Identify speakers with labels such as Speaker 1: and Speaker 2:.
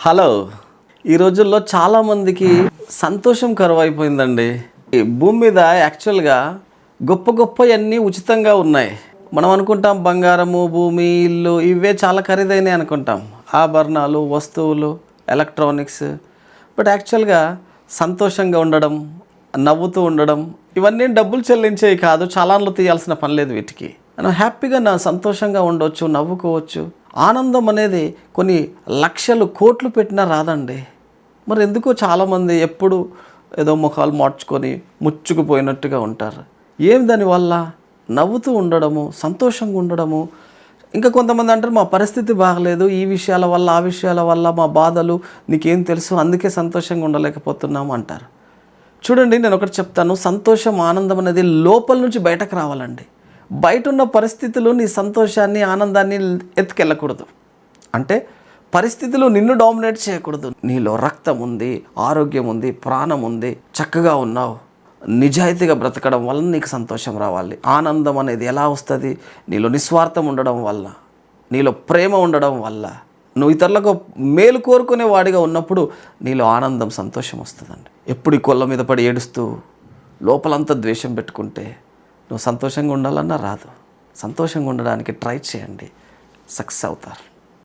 Speaker 1: Hello. ఈ రోజుల్లో చాలామందికి సంతోషం కరువైపోయిందండి. ఈ భూమి మీద యాక్చువల్గా గొప్ప గొప్పవన్నీ ఉచితంగా ఉన్నాయి. మనం అనుకుంటాం బంగారము, భూమి, ఇల్లు ఇవే చాలా ఖరీదైనవి అనుకుంటాం, ఆభరణాలు, వస్తువులు, ఎలక్ట్రానిక్స్. బట్ యాక్చువల్గా సంతోషంగా ఉండడం, నవ్వుతూ ఉండడం ఇవన్నీ డబ్బులు చెల్లించేవి కాదు. చాలాన్లు తీయాల్సిన పని లేదు వీటికి. మనం హ్యాపీగా సంతోషంగా ఉండవచ్చు, నవ్వుకోవచ్చు. ఆనందం అనేది కొన్ని లక్షలు కోట్లు పెట్టినా రాదండి. మరి ఎందుకో చాలామంది ఎప్పుడు ఏదో ముఖాలు మార్చుకొని ముచ్చుకుపోయినట్టుగా ఉంటారు. ఏం దానివల్ల? నవ్వుతూ ఉండడము, సంతోషంగా ఉండడము. ఇంకా కొంతమంది అంటారు మా పరిస్థితి బాగలేదు, ఈ విషయాల వల్ల ఆ విషయాల వల్ల మా బాధలు నీకేం తెలుసు, అందుకే సంతోషంగా ఉండలేకపోతున్నాము అంటారు. చూడండి, నేను ఒకటి చెప్తాను. సంతోషం, ఆనందం అనేది లోపల నుంచి బయటకు రావాలండి. బయట ఉన్న పరిస్థితులు నీ సంతోషాన్ని, ఆనందాన్ని ఎత్తుకెళ్ళకూడదు. అంటే పరిస్థితులు నిన్ను డామినేట్ చేయకూడదు. నీలో రక్తం ఉంది, ఆరోగ్యం ఉంది, ప్రాణం ఉంది, చక్కగా ఉన్నావు, నిజాయితీగా బ్రతకడం వల్ల నీకు సంతోషం రావాలి. ఆనందం అనేది ఎలా వస్తుంది? నీలో నిస్వార్థం ఉండడం వల్ల, నీలో ప్రేమ ఉండడం వల్ల, నువ్వు ఇతరులకు మేలు కోరుకునే వాడిగా ఉన్నప్పుడు నీలో ఆనందం, సంతోషం వస్తుందండి. ఎప్పుడు ఈ కొల్ల మీద పడి ఏడుస్తూ లోపలంతా ద్వేషం పెట్టుకుంటే నువ్వు సంతోషంగా ఉండాలన్నా రాదు. సంతోషంగా ఉండడానికి ట్రై చేయండి, సక్సెస్ అవుతారు.